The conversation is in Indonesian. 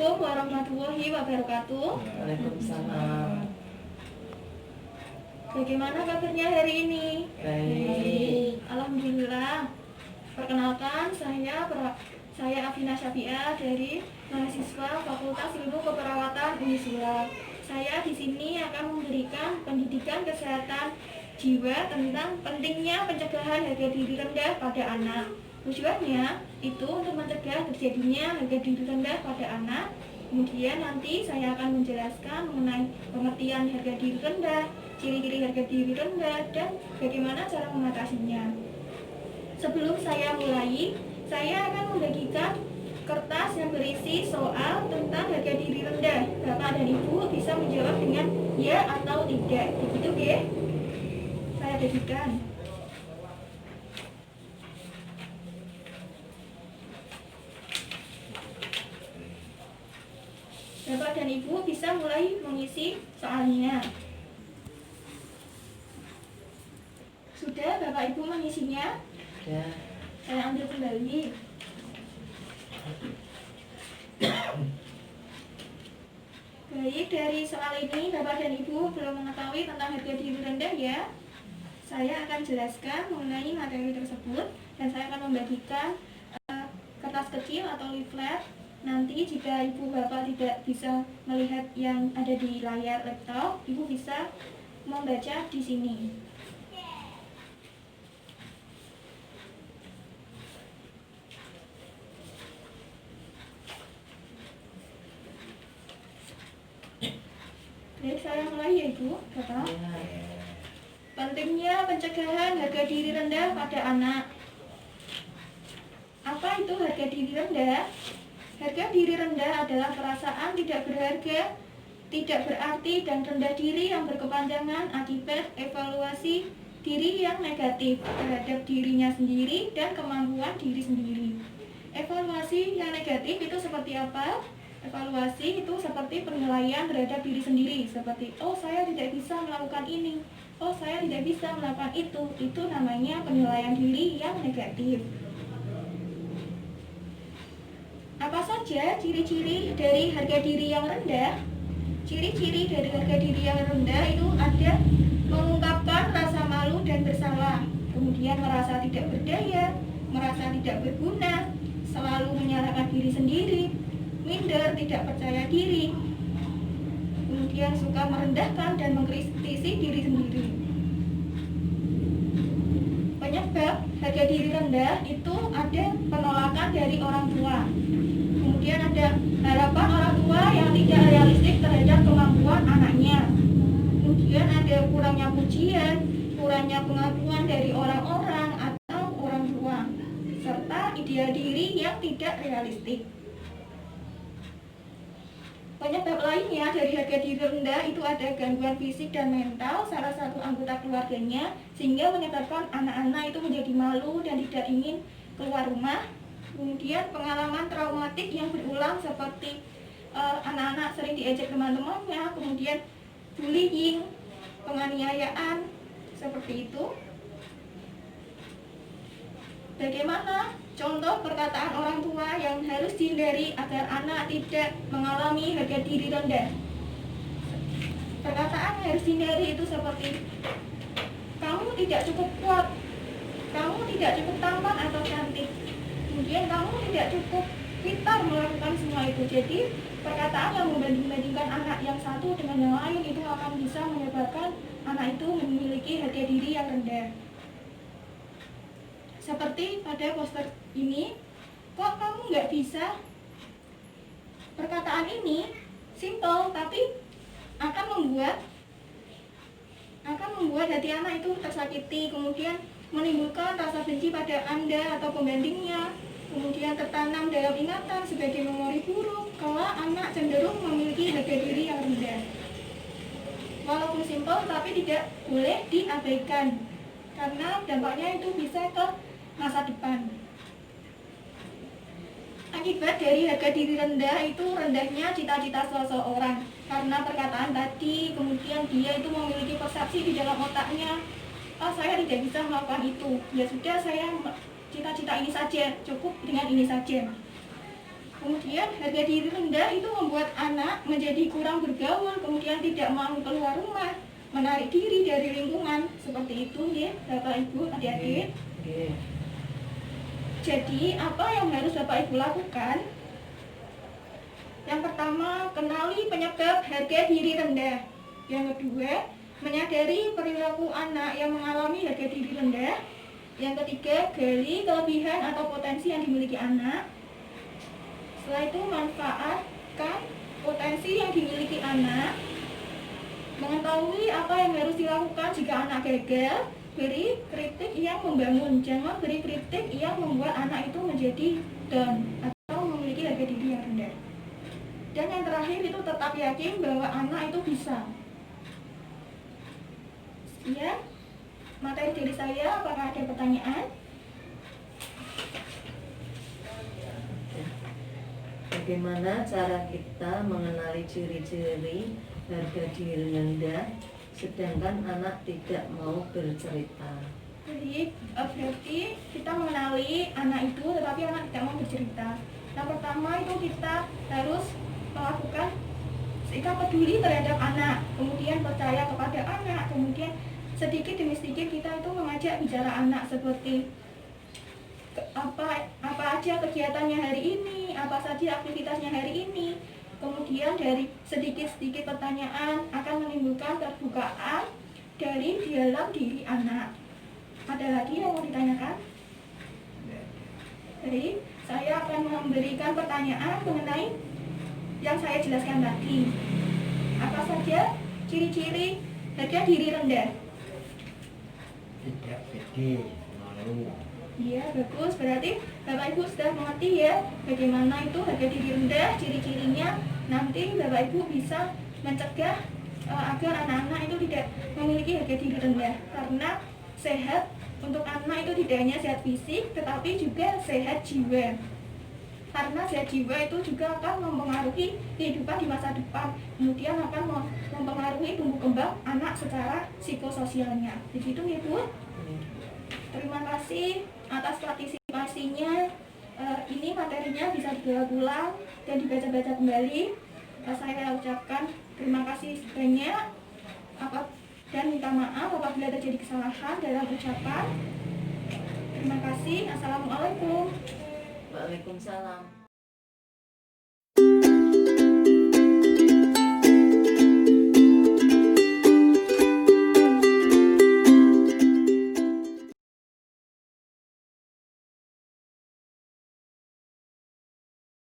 Assalamualaikum warahmatullahi wabarakatuh. Waalaikumsalam. Bagaimana kabarnya hari ini? Baik. Alhamdulillah. Perkenalkan, saya Afina Syafi'ah dari mahasiswa Fakultas Ilmu Keperawatan Unisula. Saya di sini akan memberikan pendidikan kesehatan jiwa tentang pentingnya pencegahan harga diri rendah pada anak. Tujuannya itu untuk mencegah terjadinya harga diri rendah pada anak. Kemudian nanti saya akan menjelaskan mengenai pengertian harga diri rendah, ciri-ciri harga diri rendah, dan bagaimana cara mengatasinya. Sebelum saya mulai, saya akan membagikan kertas yang berisi soal tentang harga diri rendah. Bapak dan Ibu bisa menjawab dengan ya atau tidak. Begitu, ya? Saya bagikan. Bapak dan Ibu bisa mulai mengisi soalnya. Sudah Bapak Ibu mengisinya? Ya. Saya ambil kembali. Baik, dari soal ini Bapak dan Ibu belum mengetahui tentang harga diri rendah, ya? Saya akan jelaskan mengenai materi tersebut dan saya akan membagikan kertas kecil atau leaflet. Nanti jika Ibu Bapak tidak bisa melihat yang ada di layar laptop, Ibu bisa membaca di sini. Baik, saya mulai ya Ibu Bapak. Pentingnya pencegahan harga diri rendah pada anak. Apa itu harga diri rendah? Harga diri rendah adalah perasaan tidak berharga, tidak berarti, dan rendah diri yang berkepanjangan akibat evaluasi diri yang negatif terhadap dirinya sendiri dan kemampuan diri sendiri. Evaluasi yang negatif itu seperti apa? Evaluasi itu seperti penilaian terhadap diri sendiri, seperti oh saya tidak bisa melakukan ini, oh saya tidak bisa melakukan itu namanya penilaian diri yang negatif. Apa saja ciri-ciri dari harga diri yang rendah? Ciri-ciri dari harga diri yang rendah itu ada mengungkapkan rasa malu dan bersalah, kemudian merasa tidak berdaya, merasa tidak berguna, selalu menyalahkan diri sendiri, minder, tidak percaya diri, kemudian suka merendahkan dan mengkritisi diri sendiri. Penyebab harga diri rendah itu ada penolakan dari orang tua, kemudian ada harapan orang tua yang tidak realistik terhadap kemampuan anaknya, kemudian ada kurangnya pujian, kurangnya pengakuan dari orang-orang atau orang tua, serta ideal diri yang tidak realistik. Penyebab lainnya dari harga diri rendah itu ada gangguan fisik dan mental salah satu anggota keluarganya, sehingga menyebabkan anak-anak itu menjadi malu dan tidak ingin keluar rumah. Kemudian pengalaman traumatik yang berulang seperti anak-anak sering diejek teman-temannya, kemudian bullying, penganiayaan, seperti itu. Bagaimana contoh perkataan orang tua yang harus dihindari agar anak tidak mengalami harga diri rendah? Perkataan yang harus dihindari itu seperti kamu tidak cukup kuat, kamu tidak cukup tampan atau cantik, kemudian kamu tidak cukup pintar melakukan semua itu. Jadi perkataan yang membanding-bandingkan anak yang satu dengan yang lain itu akan bisa menyebabkan anak itu memiliki harga diri yang rendah. Seperti pada poster ini, kok kamu nggak bisa? Perkataan ini simple tapi akan membuat hati anak itu tersakiti, kemudian menimbulkan rasa benci pada Anda atau pembandingnya, kemudian tertanam dalam ingatan sebagai memori buruk kalau anak cenderung memiliki harga diri yang rendah. Walaupun simple tapi tidak boleh diabaikan karena dampaknya itu bisa ke masa depan. Akibat dari harga diri rendah itu rendahnya cita-cita seseorang karena perkataan tadi, kemudian dia itu memiliki persepsi di dalam otaknya, oh saya tidak bisa melakukan itu, ya sudah saya cita-cita ini saja, cukup dengan ini saja. Kemudian harga diri rendah itu membuat anak menjadi kurang bergaul, kemudian tidak mau keluar rumah, menarik diri dari lingkungan. Seperti itu nggih, Bapak Ibu, adik-adik. Nggih. Jadi, apa yang harus Bapak Ibu lakukan? Yang pertama, kenali penyebab harga diri rendah. Yang kedua, menyadari perilaku anak yang mengalami harga diri rendah. Yang ketiga, gali kelebihan atau potensi yang dimiliki anak. Setelah itu, manfaatkan potensi yang dimiliki anak. Mengetahui apa yang harus dilakukan jika anak gagal. Beri kritik yang membangun, jangan beri kritik yang membuat anak itu menjadi down atau memiliki harga diri yang rendah. Dan yang terakhir itu tetap yakin bahwa anak itu bisa. Sekian materi dari saya, apakah ada pertanyaan? Bagaimana cara kita mengenali ciri-ciri harga diri rendah sedangkan anak tidak mau bercerita? Jadi berarti kita mengenali anak itu tetapi anak tidak mau bercerita. Yang pertama itu kita harus melakukan sikap peduli terhadap anak, kemudian percaya kepada anak, kemudian sedikit demi sedikit kita itu mengajak bicara anak seperti apa aja kegiatannya hari ini, apa saja aktivitasnya hari ini. Kemudian dari sedikit-sedikit pertanyaan akan menimbulkan terbukaan dari dalam diri anak. Ada lagi yang mau ditanyakan? Jadi saya akan memberikan pertanyaan mengenai yang saya jelaskan tadi. Apa saja ciri-ciri harga diri rendah? Tidak pede, malu. Iya, bagus. Berarti Bapak Ibu sudah mengerti ya bagaimana itu harga diri rendah, ciri-cirinya. Nanti Bapak Ibu bisa mencegah agar anak-anak itu tidak memiliki harga diri rendah. Karena sehat untuk anak itu tidak hanya sehat fisik, tetapi juga sehat jiwa. Karena sehat jiwa itu juga akan mempengaruhi kehidupan di masa depan. Kemudian akan mempengaruhi tumbuh kembang anak secara psikososialnya. Begitu ya Bu? Terima kasih atas partisipasinya. Ini materinya bisa diulang dan dibaca-baca kembali. Saya ucapkan terima kasih banyak dan minta maaf apabila terjadi kesalahan dalam ucapan. Terima kasih. Assalamualaikum. Waalaikumsalam.